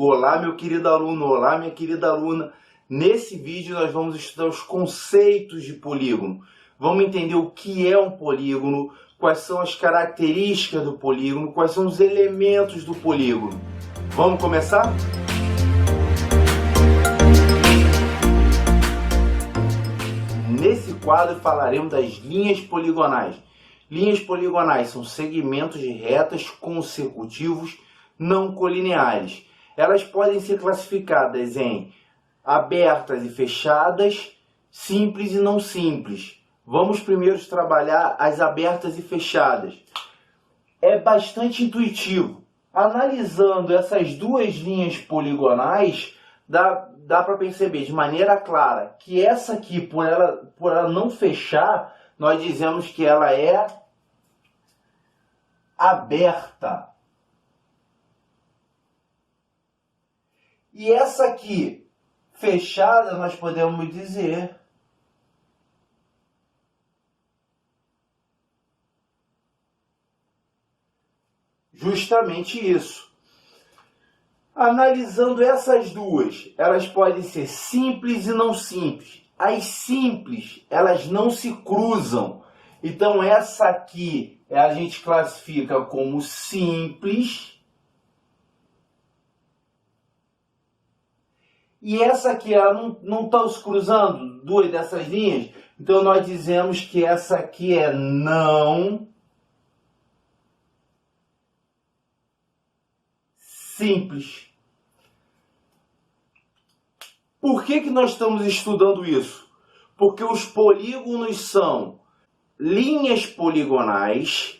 Olá, meu querido aluno, olá, minha querida aluna. Nesse vídeo nós vamos estudar os conceitos de polígono. Vamos entender o que é um polígono, quais são as características do polígono, quais são os elementos do polígono. Vamos começar? Nesse quadro falaremos das linhas poligonais. Linhas poligonais são segmentos de retas consecutivos não colineares. Elas podem ser classificadas em abertas e fechadas, simples e não simples. Vamos primeiro trabalhar as abertas e fechadas. É bastante intuitivo. Analisando essas duas linhas poligonais, dá para perceber de maneira clara que essa aqui, por ela não fechar, nós dizemos que ela é aberta. E essa aqui, fechada, nós podemos dizer justamente isso. Analisando essas duas, elas podem ser simples e não simples. As simples, elas não se cruzam. Então essa aqui a gente classifica como simples. E essa aqui, ela não está se cruzando, duas dessas linhas. Então nós dizemos que essa aqui é não simples. Por que nós estamos estudando isso? Porque os polígonos são linhas poligonais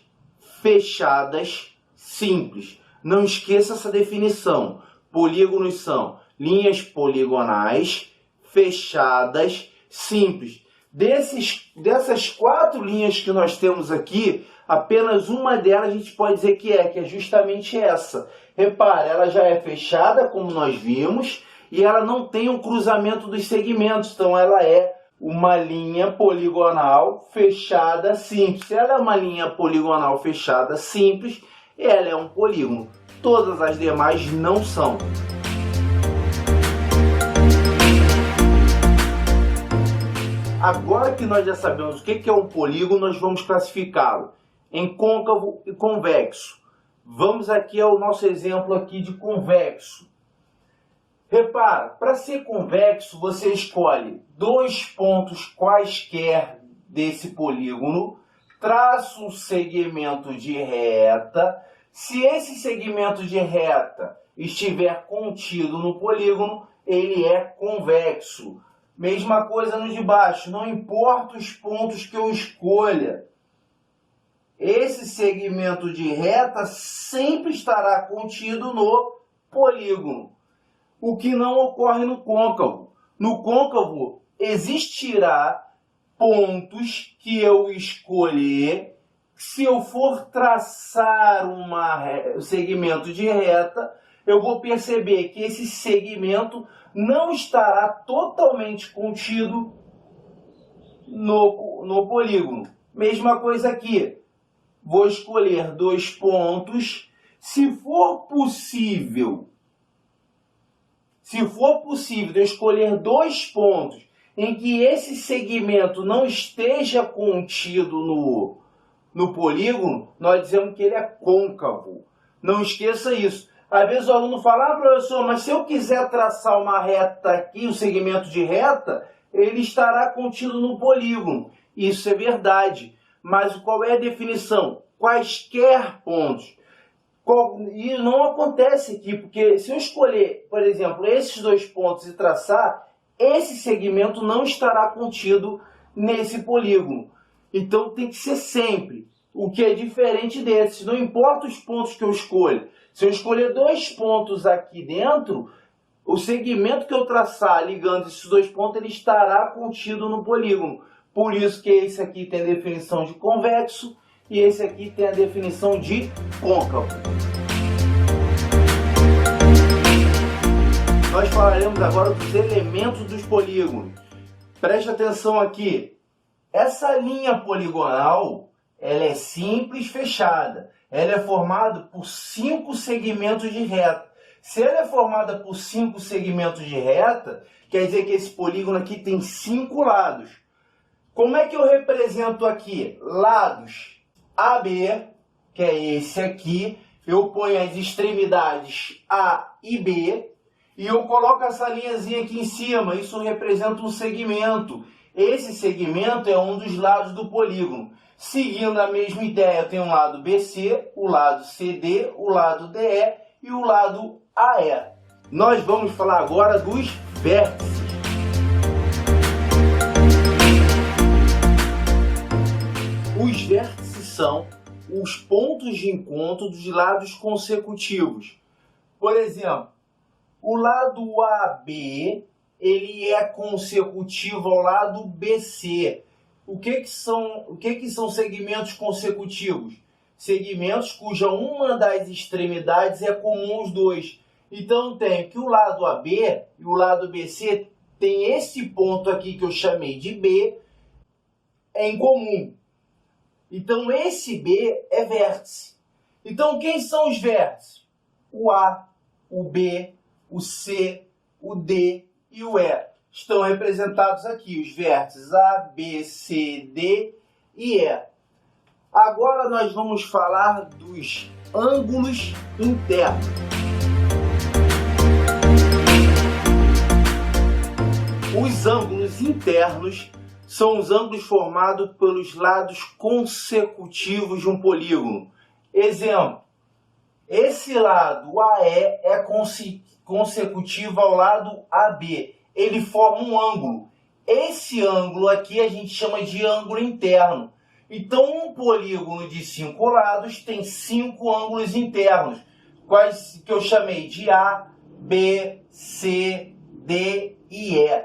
fechadas simples. Não esqueça essa definição. Polígonos são linhas poligonais fechadas simples. Dessas quatro linhas que nós temos aqui, apenas uma delas a gente pode dizer que é justamente essa. Repare, ela já é fechada, como nós vimos, e ela não tem um cruzamento dos segmentos, então ela é uma linha poligonal fechada simples. Se ela é uma linha poligonal fechada simples, ela é um polígono. Todas as demais não são. Agora que nós já sabemos o que é um polígono, nós vamos classificá-lo em côncavo e convexo. Vamos aqui ao nosso exemplo aqui de convexo. Repara, para ser convexo, você escolhe dois pontos quaisquer desse polígono, traça um segmento de reta. Se esse segmento de reta estiver contido no polígono, ele é convexo. Mesma coisa no de baixo, não importa os pontos que eu escolha. Esse segmento de reta sempre estará contido no polígono. O que não ocorre no côncavo. No côncavo existirá pontos que eu escolher. Se eu for traçar um segmento de reta, eu vou perceber que esse segmento não estará totalmente contido no polígono. Mesma coisa aqui. Vou escolher dois pontos. Se for possível eu escolher dois pontos em que esse segmento não esteja contido no polígono, nós dizemos que ele é côncavo. Não esqueça isso. Às vezes o aluno fala, professor, mas se eu quiser traçar uma reta aqui, um segmento de reta, ele estará contido no polígono. Isso é verdade. Mas qual é a definição? Quaisquer pontos. E não acontece aqui, porque se eu escolher, por exemplo, esses dois pontos e traçar, esse segmento não estará contido nesse polígono. Então tem que ser sempre. O que é diferente desses. Não importa os pontos que eu escolho. Se eu escolher dois pontos aqui dentro, o segmento que eu traçar ligando esses dois pontos, ele estará contido no polígono. Por isso que esse aqui tem a definição de convexo e esse aqui tem a definição de côncavo. Nós falaremos agora dos elementos dos polígonos. Preste atenção aqui. Essa linha poligonal, ela é simples fechada. Ela é formada por 5 segmentos de reta. Se ela é formada por 5 segmentos de reta, quer dizer que esse polígono aqui tem 5 lados. Como é que eu represento aqui? Lados AB, que é esse aqui, eu ponho as extremidades A e B, e eu coloco essa linhazinha aqui em cima, isso representa um segmento. Esse segmento é um dos lados do polígono. Seguindo a mesma ideia, eu tenho o lado BC, o lado CD, o lado DE e o lado AE. Nós vamos falar agora dos vértices. Os vértices são os pontos de encontro dos lados consecutivos. Por exemplo, o lado AB, ele é consecutivo ao lado BC. O que são segmentos consecutivos? Segmentos cuja uma das extremidades é comum aos dois. Então tem que o lado AB e o lado BC tem esse ponto aqui que eu chamei de B em comum. Então esse B é vértice. Então quem são os vértices? O A, o B, o C, o D e o E. Estão representados aqui os vértices A, B, C, D e E. Agora nós vamos falar dos ângulos internos. Os ângulos internos são os ângulos formados pelos lados consecutivos de um polígono. Exemplo, esse lado AE é consecutivo ao lado AB. Ele forma um ângulo. Esse ângulo aqui a gente chama de ângulo interno. Então, um polígono de 5 lados tem 5 ângulos internos, quais que eu chamei de A, B, C, D e E.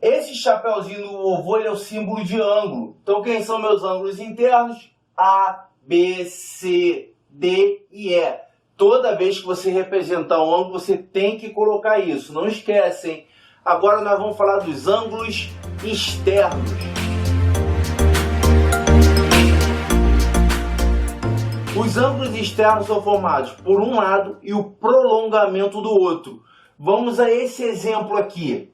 Esse chapeuzinho no ovo é o símbolo de ângulo. Então, quem são meus ângulos internos? A, B, C, D e E. Toda vez que você representar um ângulo, você tem que colocar isso. Não esquece, hein? Agora nós vamos falar dos ângulos externos. Os ângulos externos são formados por um lado e o prolongamento do outro. Vamos a esse exemplo aqui.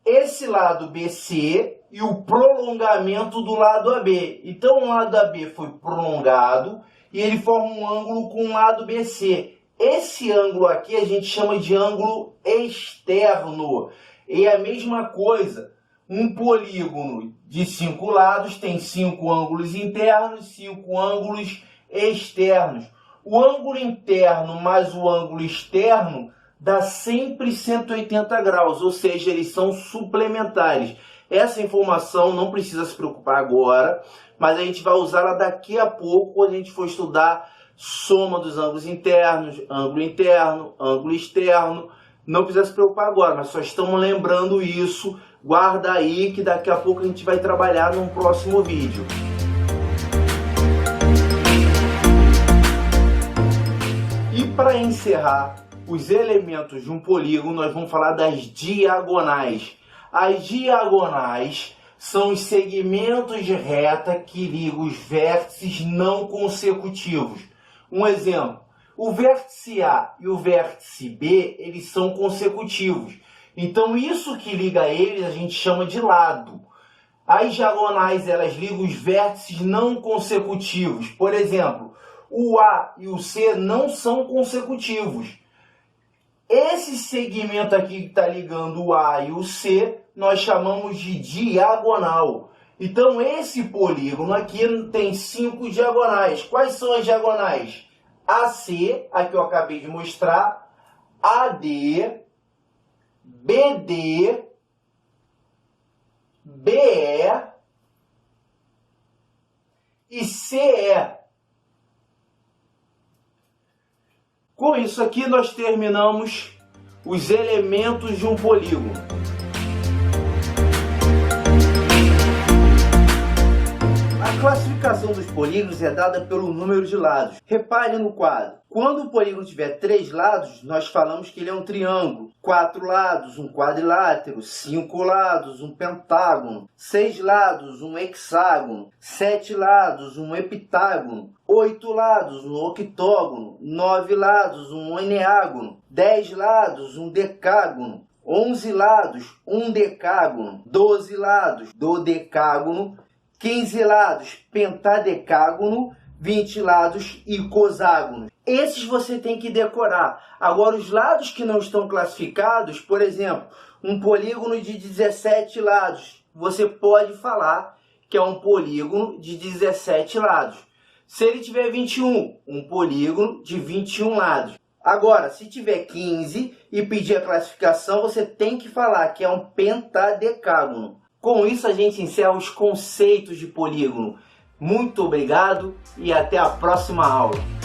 Esse lado BC e o prolongamento do lado AB. Então o lado AB foi prolongado e ele forma um ângulo com o lado BC. Esse ângulo aqui a gente chama de ângulo externo. E é a mesma coisa, um polígono de 5 lados tem 5 ângulos internos, 5 ângulos externos. O ângulo interno mais o ângulo externo dá sempre 180 graus, ou seja, eles são suplementares. Essa informação não precisa se preocupar agora, mas a gente vai usá-la daqui a pouco quando a gente for estudar soma dos ângulos internos, ângulo interno, ângulo externo. Não precisa se preocupar agora, mas só estamos lembrando isso. Guarda aí que daqui a pouco a gente vai trabalhar num próximo vídeo. E para encerrar os elementos de um polígono, nós vamos falar das diagonais. As diagonais são os segmentos de reta que ligam os vértices não consecutivos. Um exemplo, o vértice A e o vértice B, eles são consecutivos. Então, isso que liga eles a gente chama de lado. As diagonais, elas ligam os vértices não consecutivos. Por exemplo, o A e o C não são consecutivos. Esse segmento aqui que está ligando o A e o C, nós chamamos de diagonal. Então, esse polígono aqui tem 5 diagonais. Quais são as diagonais? AC, a que eu acabei de mostrar, AD, BD, BE e CE. Com isso aqui, nós terminamos os elementos de um polígono. A classificação dos polígonos é dada pelo número de lados. Repare no quadro. Quando o polígono tiver 3 lados, nós falamos que ele é um triângulo. 4 lados, um quadrilátero. 5 lados, um pentágono. 6 lados, um hexágono. 7 lados, um heptágono. 8 lados, um octógono. 9 lados, um eneágono. 10 lados, um decágono. 11 lados, um decágono. 12 lados, dodecágono. 15 lados, pentadecágono. 20 lados, icoságono. Esses você tem que decorar. Agora, os lados que não estão classificados, por exemplo, um polígono de 17 lados, você pode falar que é um polígono de 17 lados. Se ele tiver 21, um polígono de 21 lados. Agora, se tiver 15 e pedir a classificação, você tem que falar que é um pentadecágono. Com isso, a gente encerra os conceitos de polígono. Muito obrigado e até a próxima aula.